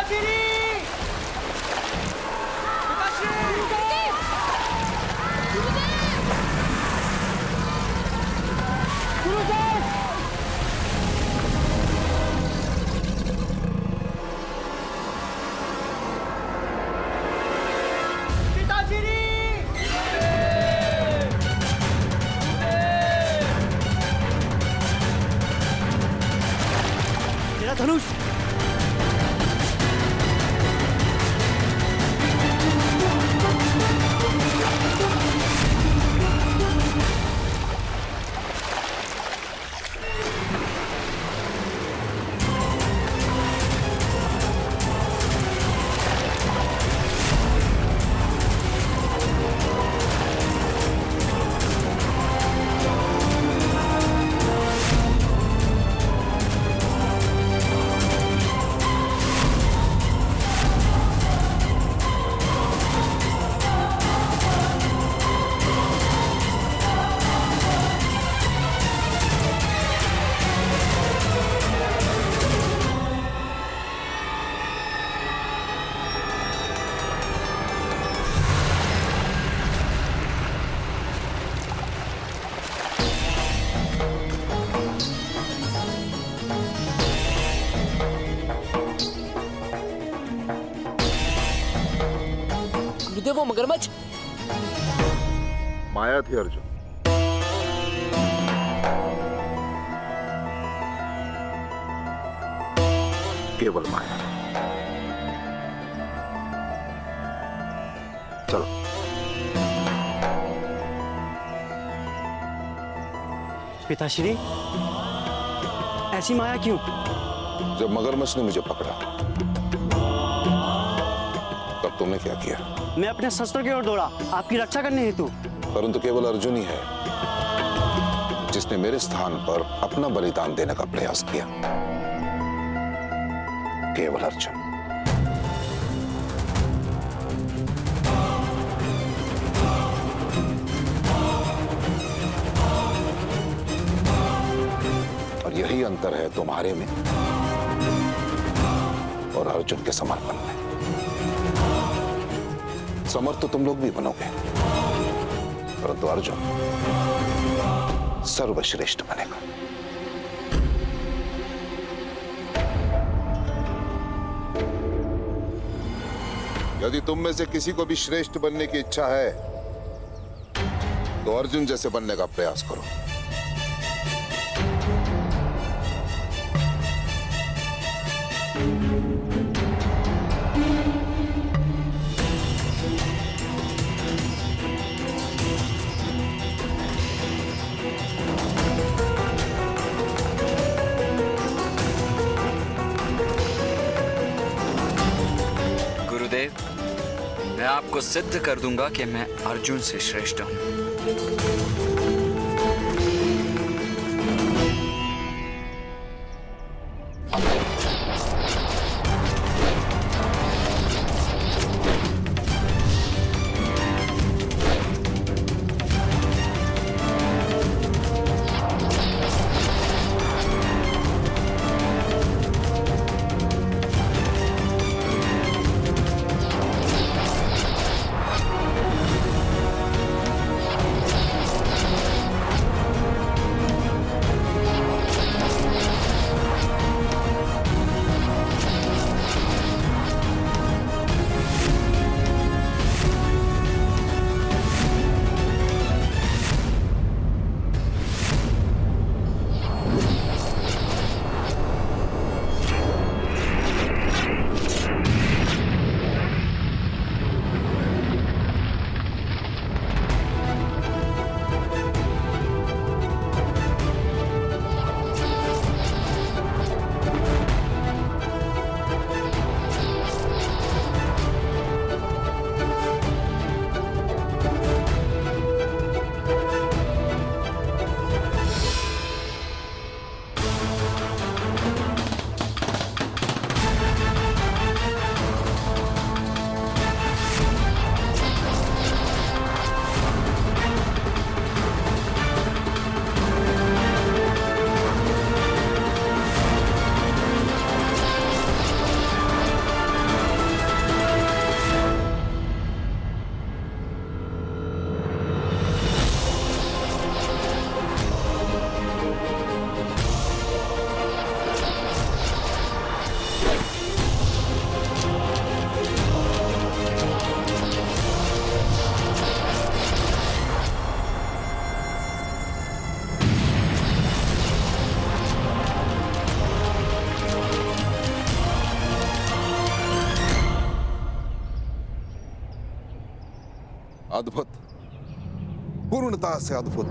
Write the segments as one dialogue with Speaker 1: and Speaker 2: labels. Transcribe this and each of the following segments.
Speaker 1: पिताश्री!
Speaker 2: तेरा धनुष!
Speaker 3: वो मगरमच्छ
Speaker 4: माया थी अर्जुन। केवल माया। चलो।
Speaker 2: पिताश्री, ऐसी माया क्यों?
Speaker 4: जब मगरमच्छ ने मुझे पकड़ा तब तुमने क्या किया?
Speaker 2: मैं अपने शस्त्र की ओर दौड़ा, आपकी रक्षा करने हेतु।
Speaker 4: परंतु केवल अर्जुन ही है जिसने मेरे स्थान पर अपना बलिदान देने का प्रयास किया। केवल अर्जुन। और यही अंतर है तुम्हारे में और अर्जुन के समर्पण में। समर्थ तो तुम लोग भी बनोगे, परंतु अर्जुन सर्वश्रेष्ठ बनेगा। यदि तुम में से किसी को भी श्रेष्ठ बनने की इच्छा है तो अर्जुन जैसे बनने का प्रयास करो।
Speaker 5: मैं आपको सिद्ध कर दूंगा कि मैं अर्जुन से श्रेष्ठ हूं।
Speaker 4: अद्भुत, पूर्णता से अद्भुत।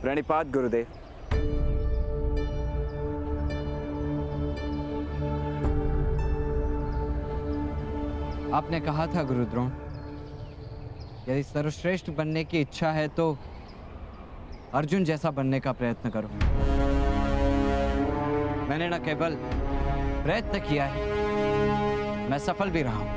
Speaker 1: प्रणिपात गुरुदेव।
Speaker 6: आपने कहा था गुरुद्रोण, यदि सर्वश्रेष्ठ बनने की इच्छा है तो अर्जुन जैसा बनने का प्रयत्न करो। मैंने न केवल प्रयत्न किया है, मैं सफल भी रहा हूं।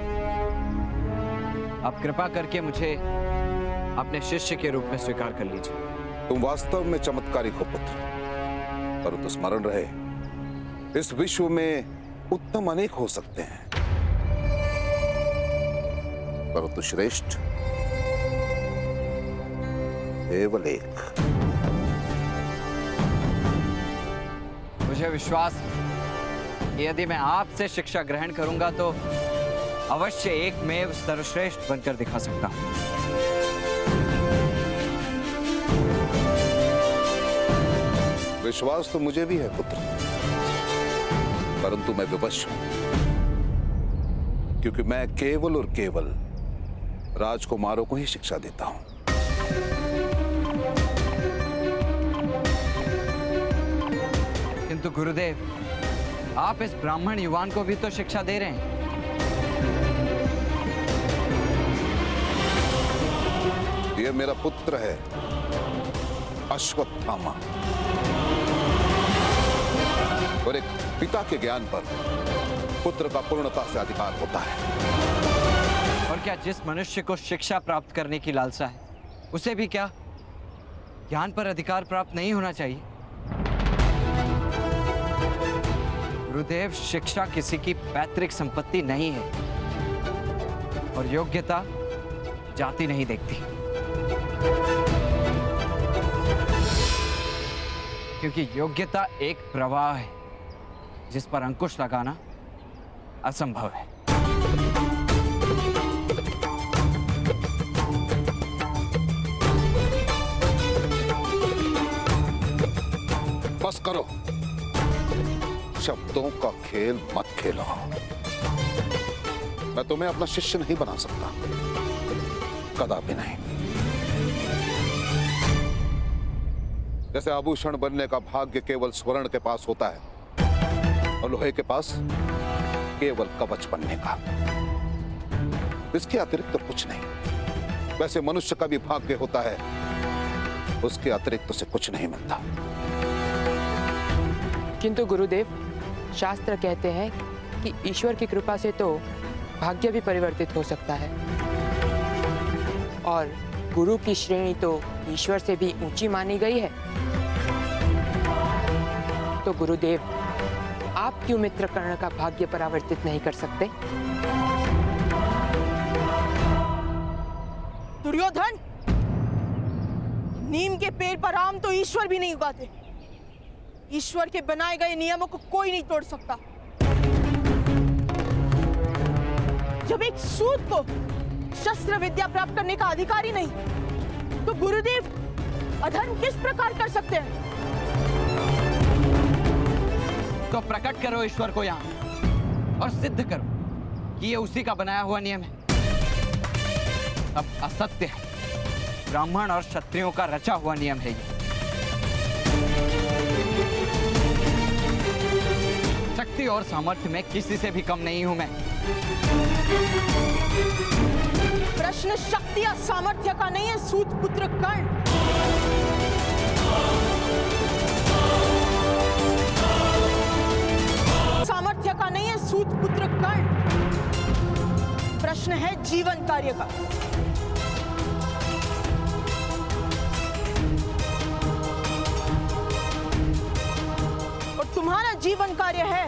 Speaker 6: आप कृपा करके मुझे अपने शिष्य के रूप में स्वीकार कर लीजिए।
Speaker 4: तुम वास्तव में चमत्कारी हो पुत्र, परंतु स्मरण रहे, इस विश्व में उत्तम अनेक हो सकते हैं, परंतु श्रेष्ठ केवल एक।
Speaker 6: मुझे विश्वास है कि यदि मैं आपसे शिक्षा ग्रहण करूंगा तो अवश्य एकमेव सर्वश्रेष्ठ बनकर दिखा सकता हूं।
Speaker 4: विश्वास तो मुझे भी है पुत्र, परंतु मैं विवश हूं, क्योंकि मैं केवल और केवल राजकुमारों को ही शिक्षा देता हूं।
Speaker 6: किंतु गुरुदेव, आप इस ब्राह्मण युवान को भी तो शिक्षा दे रहे हैं।
Speaker 4: यह मेरा पुत्र है, अश्वत्थामा, और एक पिता के ज्ञान पर पुत्र का पूर्णता से अधिकार होता है।
Speaker 6: और क्या जिस मनुष्य को शिक्षा प्राप्त करने की लालसा है, उसे भी क्या ज्ञान पर अधिकार प्राप्त नहीं होना चाहिए? गुरुदेव, शिक्षा किसी की पैतृक संपत्ति नहीं है और योग्यता जाति नहीं देखती, क्योंकि योग्यता एक प्रवाह है जिस पर अंकुश लगाना असंभव है।
Speaker 4: बस करो, शब्दों का खेल मत खेलो। मैं तुम्हें अपना शिष्य नहीं बना सकता, कदापि नहीं। जैसे आभूषण बनने का भाग्य केवल स्वर्ण के पास होता है और लोहे के पास केवल कवच बनने का, इसके अतिरिक्त तो कुछ नहीं। वैसे मनुष्य का भी भाग्य होता है, उसके अतिरिक्त उसे कुछ नहीं मिलता।
Speaker 3: किंतु गुरुदेव, शास्त्र कहते हैं कि ईश्वर की कृपा से तो भाग्य भी परिवर्तित हो सकता है, और गुरु की श्रेणी तो ईश्वर से भी ऊंची मानी गई है। तो गुरुदेव, आप क्यों मित्र कर्ण का भाग्य परावर्तित नहीं कर सकते?
Speaker 7: दुर्योधन, नीम के पेड़ पर आम तो ईश्वर भी नहीं उगाते। ईश्वर के बनाए गए नियमों को कोई नहीं तोड़ सकता। जब एक सूत को शस्त्र विद्या प्राप्त करने का अधिकार ही नहीं, तो गुरुदेव अधर्म किस प्रकार कर सकते हैं?
Speaker 6: तो प्रकट करो ईश्वर को यहाँ और सिद्ध करो कि ये उसी का बनाया हुआ नियम है। अब असत्य है, ब्राह्मण और क्षत्रियों का रचा हुआ नियम है ये। शक्ति और सामर्थ्य में किसी से भी कम नहीं हूं मैं।
Speaker 7: प्रश्न शक्ति या सामर्थ्य का नहीं है सूत पुत्र कर्ण। सामर्थ्य का नहीं है सूत पुत्र कर्ण। प्रश्न है जीवन कार्य का। और तुम्हारा जीवन कार्य है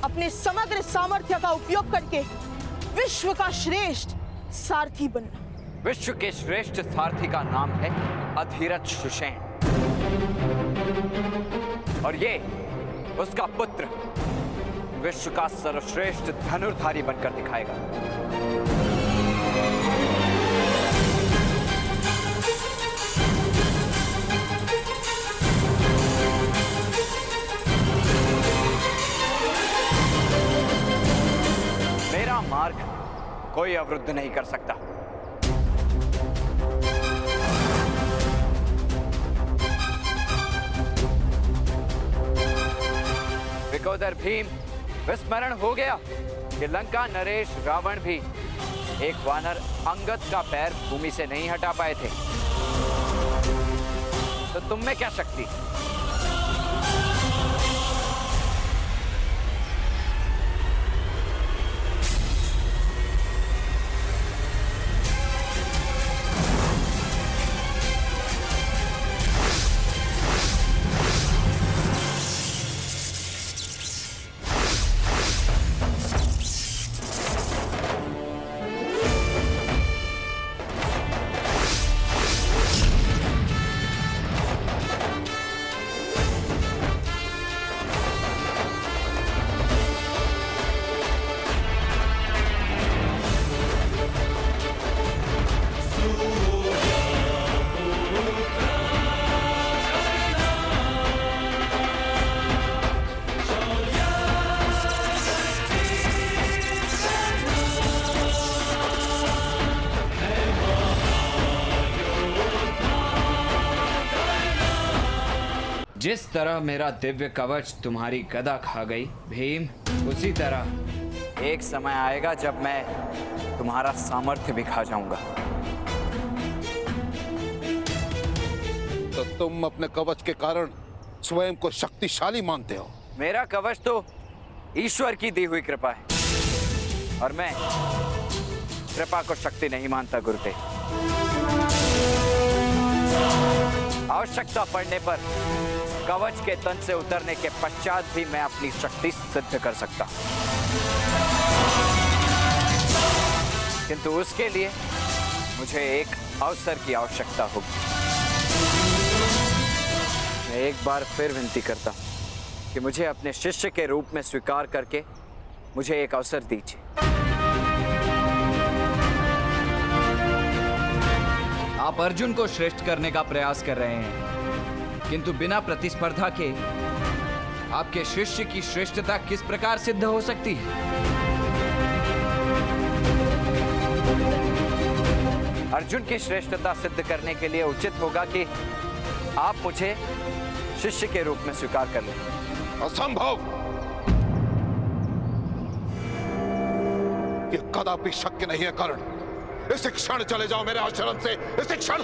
Speaker 7: अपने समग्र सामर्थ्य का उपयोग करके विश्व का श्रेष्ठ सारथी बनना।
Speaker 6: विश्व के श्रेष्ठ सारथी का नाम है अधीरथ सुषेण और ये उसका पुत्र विश्व का सर्वश्रेष्ठ धनुर्धारी बनकर दिखाएगा। मेरा मार्ग कोई अवरुद्ध नहीं कर सकता। विकोदर भीम, विस्मरण हो गया कि लंका नरेश रावण भी एक वानर अंगद का पैर भूमि से नहीं हटा पाए थे, तो तुम में क्या शक्ति? जिस तरह मेरा दिव्य कवच तुम्हारी गदा खा गई भीम, उसी तरह एक समय आएगा जब मैं तुम्हारा सामर्थ्य भी खा जाऊंगा।
Speaker 4: तो तुम अपने कवच के कारण स्वयं को शक्तिशाली मानते हो?
Speaker 6: मेरा कवच तो ईश्वर की दी हुई कृपा है और मैं कृपा को शक्ति नहीं मानता गुरुदेव। आवश्यकता पड़ने पर कवच के तन से उतरने के पश्चात भी मैं अपनी शक्ति सिद्ध कर सकता हूं, किंतु उसके लिए मुझे एक अवसर की आवश्यकता होगी। मैं एक बार फिर विनती करता हूं कि मुझे अपने शिष्य के रूप में स्वीकार करके मुझे एक अवसर दीजिए। आप अर्जुन को श्रेष्ठ करने का प्रयास कर रहे हैं, किंतु बिना प्रतिस्पर्धा के आपके शिष्य की श्रेष्ठता किस प्रकार सिद्ध हो सकती है? अर्जुन की श्रेष्ठता सिद्ध करने के लिए उचित होगा कि आप मुझे शिष्य के रूप में स्वीकार कर लें।
Speaker 4: असंभव! यह कदापि शक्य नहीं है कर्ण। इसी क्षण चले जाओ मेरे आश्रम से, इसी क्षण।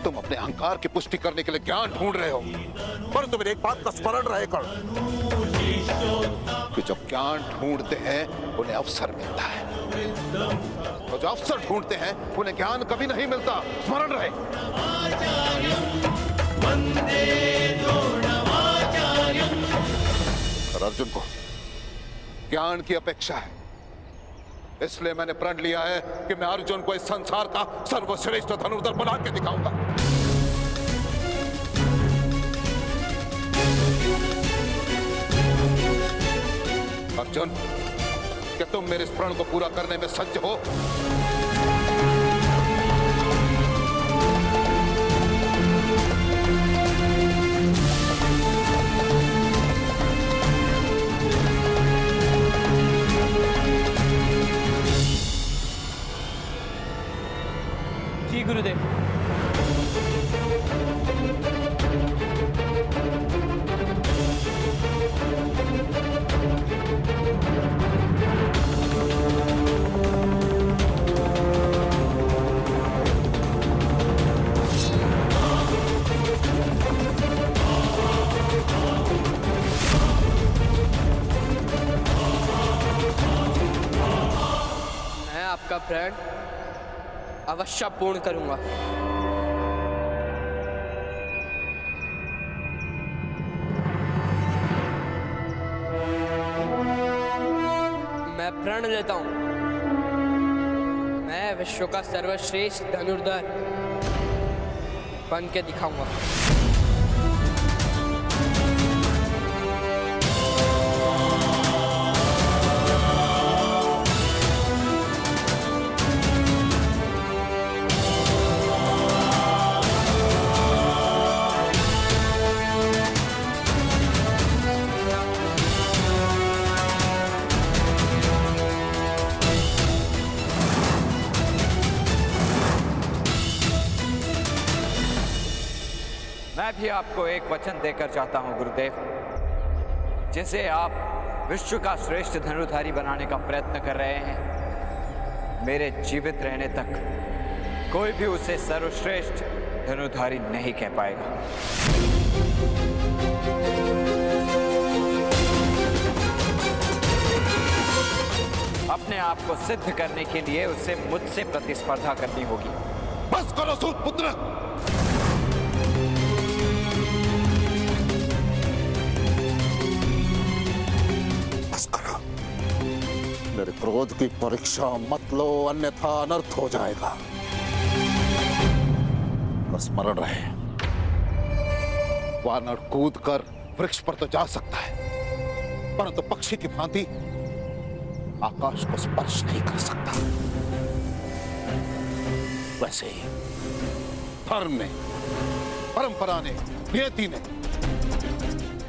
Speaker 4: तुम अपने अहंकार की पुष्टि करने के लिए ज्ञान ढूंढ रहे हो, परंतु मेरी एक बात का स्मरण रहे कर्ण कि जब ज्ञान ढूंढते हैं उन्हें अवसर मिलता है, और जो अवसर ढूंढते हैं उन्हें ज्ञान कभी नहीं मिलता। स्मरण रहे। और अर्जुन को ज्ञान की अपेक्षा है, इसलिए मैंने प्रण लिया है कि मैं अर्जुन को इस संसार का सर्वश्रेष्ठ धनुर्धर बना के दिखाऊंगा। अर्जुन, क्या तुम मेरे इस प्रण को पूरा करने में सज्ज हो?
Speaker 1: जी गुरुदेव।
Speaker 8: मैं आपका प्रण अवश्य पूर्ण करूंगा। मैं प्रण लेता हूं, मैं विश्व का सर्वश्रेष्ठ धनुर्धर बन के दिखाऊंगा।
Speaker 6: मैं भी आपको एक वचन देकर चाहता हूं गुरुदेव, जिसे आप विश्व का श्रेष्ठ धनुर्धारी बनाने का प्रयत्न कर रहे हैं। मेरे जीवित रहने तक कोई भी उसे सर्वश्रेष्ठ धनुर्धारी नहीं कह पाएगा। अपने आप को सिद्ध करने के लिए उसे मुझसे प्रतिस्पर्धा करनी होगी।
Speaker 4: बस करो सूत पुत्र। बस करो। मेरे क्रोध की परीक्षा मत लो, अन्यथा अनर्थ हो जाएगा। स्मरण रहे, वानर कूद कर वृक्ष पर तो जा सकता है, परंतु पक्षी की भांति आकाश को स्पर्श नहीं कर सकता। वैसे ही धर्म ने, परंपरा ने, नियति ने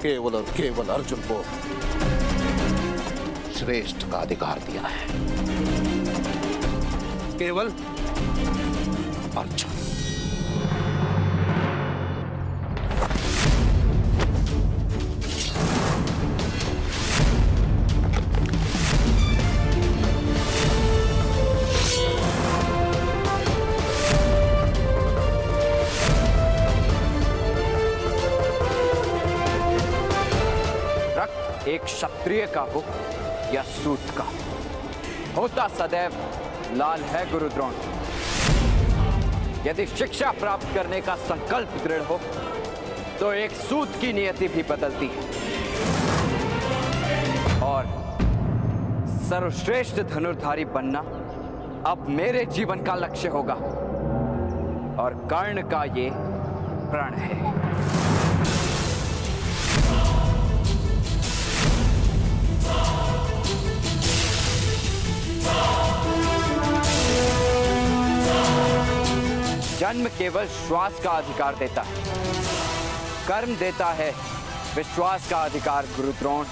Speaker 4: केवल और केवल अर्जुन को श्रेष्ठ का अधिकार दिया है। केवल अर्जुन।
Speaker 6: एक क्षत्रिय का हो या सूत का, होता सदैव लाल है गुरु द्रोण। यदि शिक्षा प्राप्त करने का संकल्प दृढ़ हो तो एक सूत की नियति भी बदलती है, और सर्वश्रेष्ठ धनुर्धारी बनना अब मेरे जीवन का लक्ष्य होगा, और कर्ण का ये प्रण है। जन्म केवल श्वास का अधिकार देता है, कर्म देता है विश्वास का अधिकार गुरु द्रोण।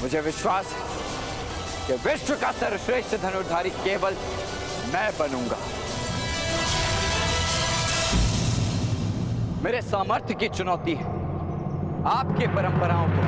Speaker 6: मुझे विश्वास है कि विश्व का सर्वश्रेष्ठ धनुर्धारी केवल मैं बनूंगा। मेरे सामर्थ्य की चुनौती है आपके परंपराओं को